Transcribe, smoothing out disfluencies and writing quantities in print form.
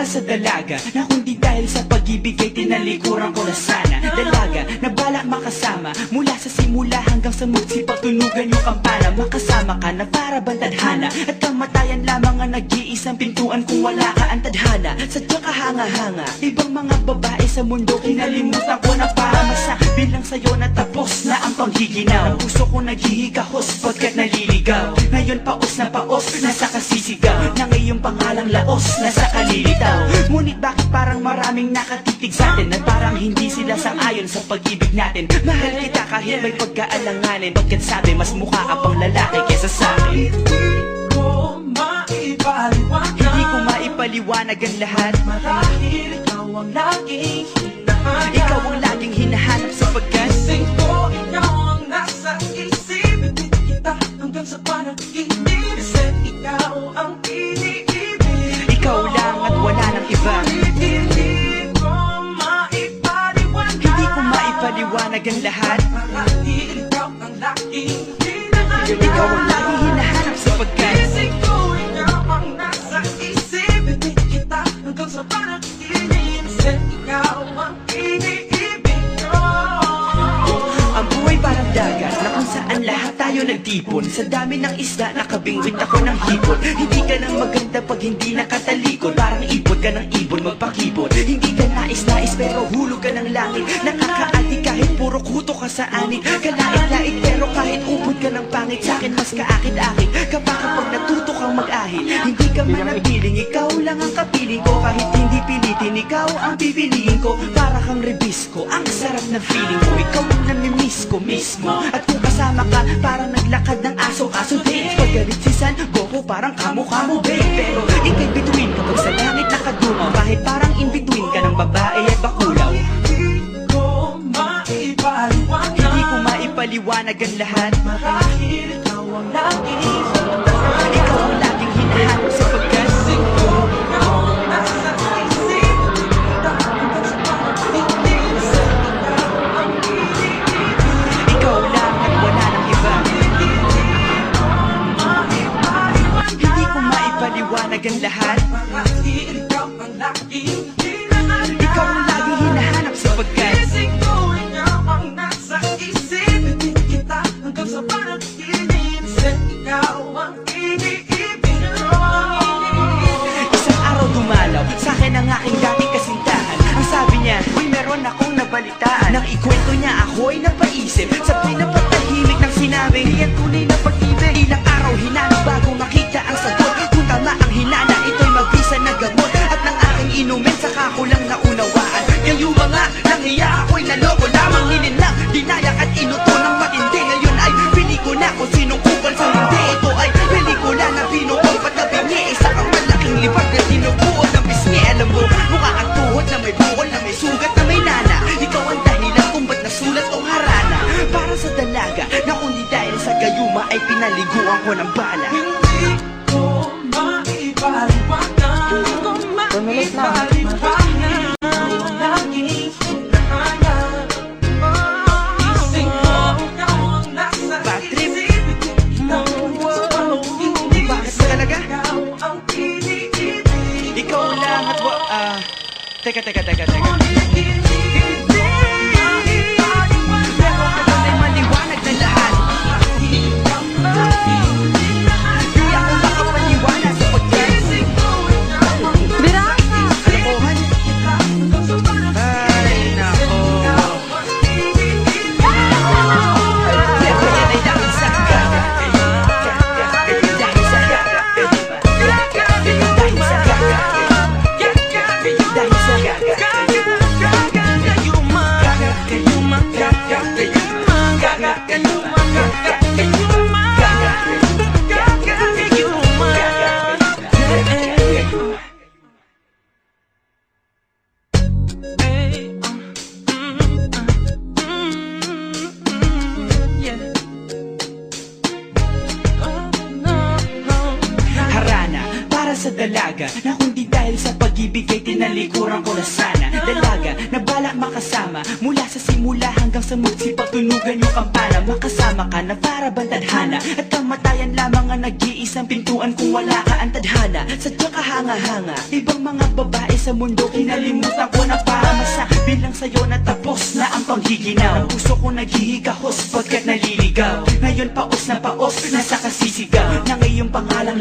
Sa dalaga na kundi dahil sa pag-ibig ay tinalikuran ko na sana. Dalaga na balak makasama mula sa simula hanggang sa magsipagtunugan yung kampana. Makasama ka na para bantadhana at kamatayan lamang ang nag-iisang pintuan kung wala ka ang tadhana. Sadyang kahanga-hanga ibang mga babae sa mundo kinalimutan ko na para masabi lang sa'yo na tapos na ang panggiginaw. Ang puso ko naghihigahos pagkat naliligaw. Ngayon paos na paos nasa kasisigaw na ngayong pangalang laos nasa kalilitaw. Ngunit bakit parang maraming nakatitig sa atin at parang hindi sila sang-ayon sa pag-ibig natin. Mahal kita kahit may pagkaalanganin, pagkat sabi mas mukha ka pang lalaki kesa sa akin. Hindi ko maipaliwanag ang lahat. Marahil ikaw ang laging hinahanap. Ikaw ang laging hinahanap sapagkat gising ko, ikaw ang nasa isip. Ibig kita hanggang sa panaginip. Kasi ikaw ang iniibig. ikaw lang at wala nang iba. Hindi ko maipaliwanag. Hindi ko maipaliwanag ang lahat. Marahil ikaw ang laging hinahanap. Ikaw ang laging hinahanap sapagkat gising ko, ikaw ang nasa isip. Ibig kita hanggang sa panaginip. Kasi ikaw ang iniibig ko. ang buhay parang dagat na kung saan lahat tayo nagtipon. Sa dami ng isda nakabingwit ako ng hipon. Hindi ka nang maganda pag hindi nakatalikod. Parang ipon ka ng ibon magpakipon. Hindi ka nais-nais pero hulog ka ng langit. Nakakaati kahit puro kuto ka sa anik. Kalait-lait pero kahit upod ka ng pangit. Sa'kin mas kaakit-akit kapag natuto kang mag-ahit. Hindi ka manapiling, ikaw lang ang kapiling ko. Kahit hindi pilitin, ikaw ang pipiliin ko. Para kang rebisco, ang sarap ng feeling ko. Ikaw ang namimiss ko mismo. At kung kasama ka, parang naglakad ng aso-aso date. Paggalit si San Goku, parang kamo-kamo babe. Pero ika'y bituin kapag sa langit nakadungaw. Kahit parang in-between ka ng babae at bakulaw. Hindi ko maipaliwanag. Hindi ko maipaliwanag ang lahat. Marahil ikaw ang laging hinahanap. Ikaw ang laging hinahanap sapagkat gising ko, ikaw ang nasa isip. Kita hanggang sa panaginip. Kasi ikaw ang iniibig. ikaw lang at wala nang iba. Hindi ko maipaliwanag ang lahat. Marahil ikaw ang laging hinahanap. Ikaw ang laging hinahanap sapagkat gising ko, ikaw ang nasa isip. Ibig kita hanggang sa panaginip. Kasi ikaw ang iniibig ko. isang araw dumalaw sa'kin ang aking dating kasintahan. Ang sabi niya, uy meron akong nabalitaan. Nang ikwento niya ako'y napaisip. Sabay na patahimik ng sinabi, yan tunay na pag-ibig. Ilang araw hinanap bago makita ang sagot. Kung tama ang hinana, ito'y mabisa na gamot. At nang aking inumin, saka ko lang naunawaan. Ngayong mga nanghiya ako'y naloko lamang. Hininlang, dinayak at inuto ng matindi. Ngayon ay pili ko na kung sinong kupal sa hindi. Ito ay pelikula na binuo patabingi. Isa kang malaking libag na sinubuot ng pisngi. Alam mo, mukha kang tuhod na may bukol na may sugat na may nana. Ikaw ang dahilan kung ba't nasulat o harana. Para sa dalaga na kundi dahil sa gayuma ay pinaliguan ko ng bala. Hindi ko maipaliwanag. Hindi ko maipaliwanag. Ikaw ang laging hinahanap. Gising ko, ikaw ang nasa Bad trip. isip. Kita hanggang sa panaginip. Bakit ba talaga? Ikaw ang iniibig. Ikaw lang at Teka. Ay maliwanag na lahat. Di ako makapaniwala sapagkat kalokohan. Ay nako. Yan ay dahil sa Harana para sa dalaga na kundi dahil sa pag-ibig ay tinalikuran ko na sana. dalaga na balak makasama. Mula sa simula hanggang sa magsipagtunugan yung kampana. Makasama ka na para bang tadhana, at kamatayan lamang ang nag-iisang pintuan kung wala ka ang tadhana. Sadyang kahanga-hanga, ibang mga babae sa mundo kinalimutan ko na para masabi lang sa'yo na tapos na ang panggiginaw. Ang puso ko naghihigahos pagkat naliligaw. Ngayon paos na paos, nasa kasisigaw ng iyong pangalang